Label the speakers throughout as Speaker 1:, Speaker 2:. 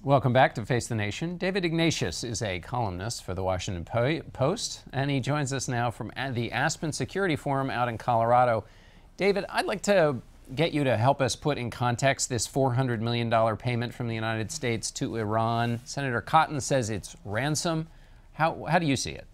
Speaker 1: Welcome back to Face the Nation. David Ignatius is a columnist for the Washington Post, and he joins us now from the Aspen Security Forum out in Colorado. David, I'd like to get you to help us put in context this $400 million payment from the United States to Iran. Senator Cotton says it's ransom. How do you see it?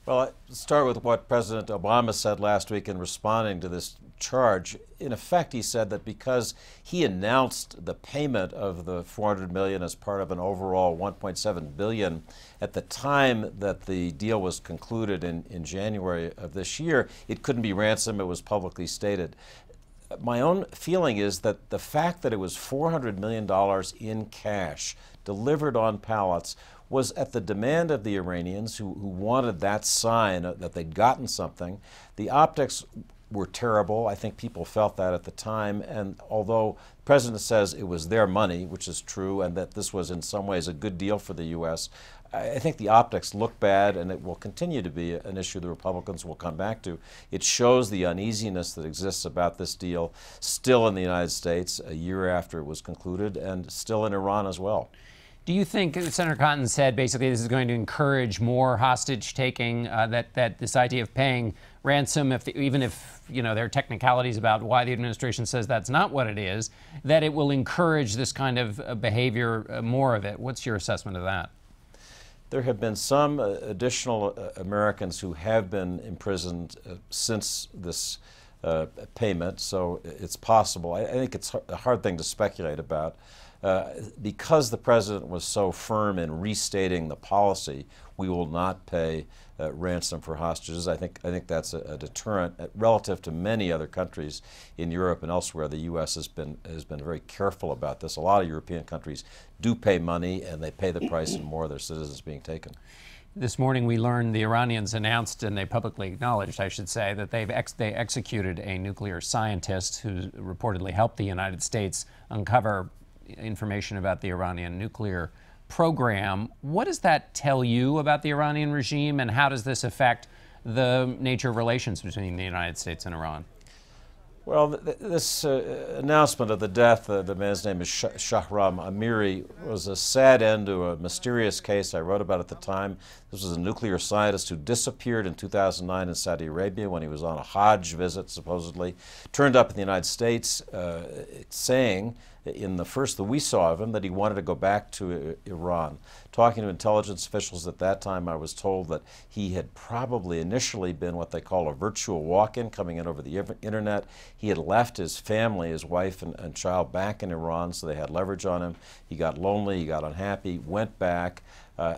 Speaker 2: Well, let's start with what President Obama said last week in responding to this charge. In effect, he said that because he announced the payment of the $400 million as part of an overall $1.7 billion at the time that the deal was concluded in January of this year, it couldn't be ransom. It was publicly stated. My own feeling is that the fact that it was $400 million in cash delivered on pallets was at the demand of the Iranians who wanted that sign that they'd gotten something. The optics were terrible. I think people felt that at the time. And although the president says it was their money, which is true, and that this was in some ways a good deal for the U.S., I think the optics look bad, and it will continue to be an issue the Republicans will come back to. It shows the uneasiness that exists about this deal still in the United States a year after it was concluded, and still in Iran as well.
Speaker 1: Do you think, Senator Cotton said basically this is going to encourage more hostage taking, that this idea of paying ransom, even if there are technicalities about why the administration says that's not what it is, that it will encourage this kind of behavior, more of it? What's your assessment of that?
Speaker 2: There have been some additional Americans who have been imprisoned since this payment, so it's possible. I think it's a hard thing to speculate about. Because the president was so firm in restating the policy, we will not pay ransom for hostages. I think that's a deterrent relative to many other countries in Europe and elsewhere. The U.S. has been very careful about this. A lot of European countries do pay money, and they pay the price in more of their citizens being taken.
Speaker 1: This morning we learned the Iranians announced, and they publicly acknowledged, I should say, that they executed a nuclear scientist who reportedly helped the United States uncover information about the Iranian nuclear program. What does that tell you about the Iranian regime, and how does this affect the nature of relations between the United States and Iran?
Speaker 2: Well, this announcement of the death, the man's name is Shahram Amiri, was a sad end to a mysterious case I wrote about at the time. This was a nuclear scientist who disappeared in 2009 in Saudi Arabia when he was on a Hajj visit, supposedly. Turned up in the United States saying, in the first that we saw of him, that he wanted to go back to Iran. Talking to intelligence officials at that time, I was told that he had probably initially been what they call a virtual walk-in, coming in over the internet. He had left his family, his wife and child, back in Iran, so they had leverage on him. He got lonely, he got unhappy, went back.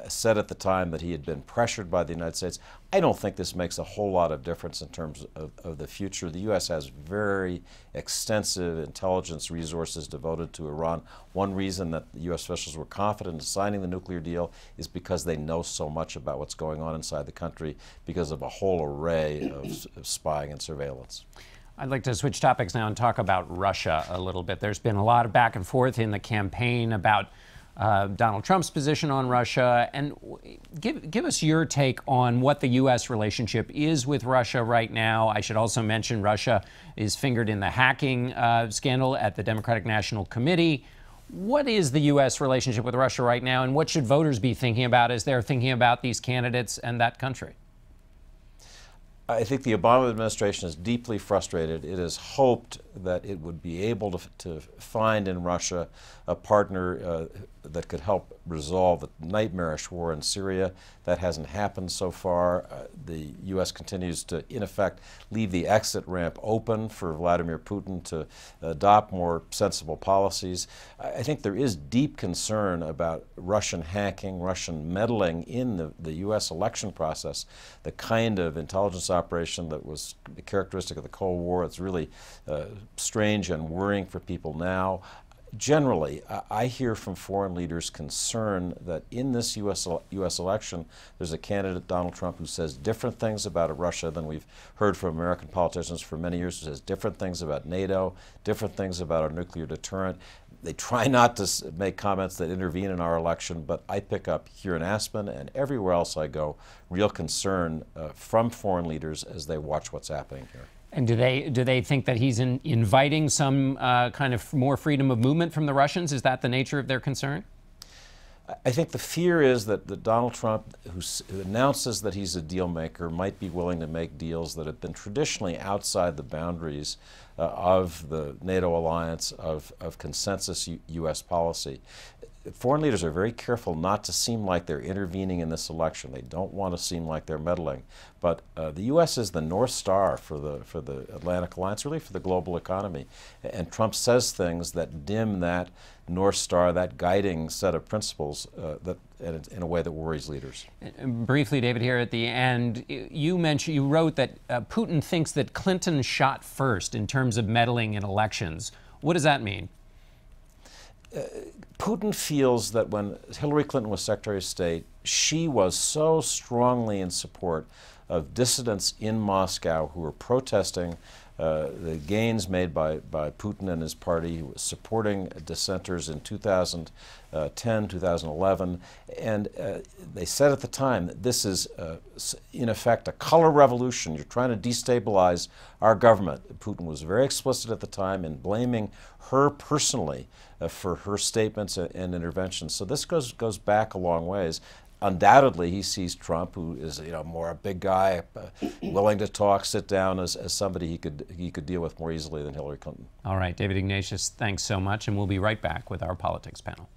Speaker 2: Said at the time that he had been pressured by the United States. I don't think this makes a whole lot of difference in terms of the future. The U.S. has very extensive intelligence resources devoted to Iran. One reason that the U.S. officials were confident in signing the nuclear deal is because they know so much about what's going on inside the country because of a whole array of spying and surveillance.
Speaker 1: I'd like to switch topics now and talk about Russia a little bit. There's been a lot of back and forth in the campaign about Donald Trump's position on Russia, and give us your take on what the U.S. relationship is with Russia right now. I should also mention Russia is fingered in the hacking scandal at the Democratic National Committee. What is the U.S. relationship with Russia right now, and what should voters be thinking about as they're thinking about these candidates and that country?
Speaker 2: I think the Obama administration is deeply frustrated. It has hoped that it would be able to find in Russia a partner that could help resolve the nightmarish war in Syria. That hasn't happened so far. The U.S. continues to, in effect, leave the exit ramp open for Vladimir Putin to adopt more sensible policies. I think there is deep concern about Russian hacking, Russian meddling in the U.S. election process, the kind of intelligence operation that was characteristic of the Cold War. It's really strange and worrying for people now. Generally, I hear from foreign leaders concern that in this U.S. election, there's a candidate, Donald Trump, who says different things about Russia than we've heard from American politicians for many years, who says different things about NATO, different things about our nuclear deterrent. They try not to make comments that intervene in our election, but I pick up here in Aspen and everywhere else I go real concern from foreign leaders as they watch what's happening here.
Speaker 1: And do they think that he's inviting some kind of more freedom of movement from the Russians? Is that the nature of their concern?
Speaker 2: I think the fear is that Donald Trump, who announces that he's a deal maker, might be willing to make deals that have been traditionally outside the boundaries of the NATO alliance, of consensus U.S. policy. Foreign leaders are very careful not to seem like they're intervening in this election. They don't want to seem like they're meddling. But the U.S. is the North Star for the Atlantic Alliance, really for the global economy. And Trump says things that dim that North Star, that guiding set of principles in a way that worries leaders.
Speaker 1: Briefly, David, here at the end, you wrote that Putin thinks that Clinton shot first in terms of meddling in elections. What does that mean?
Speaker 2: Putin feels that when Hillary Clinton was Secretary of State, she was so strongly in support of dissidents in Moscow who were protesting the gains made by Putin and his party, who was supporting dissenters in 2010, 2011. And they said at the time that this is, in effect, a color revolution. You're trying to destabilize our government. Putin was very explicit at the time in blaming her personally for her statements and interventions. So this goes back a long ways. Undoubtedly, he sees Trump, who is more a big guy, willing to talk, sit down, as somebody he could deal with more easily than Hillary Clinton.
Speaker 1: All right, David Ignatius, thanks so much, and we'll be right back with our politics panel.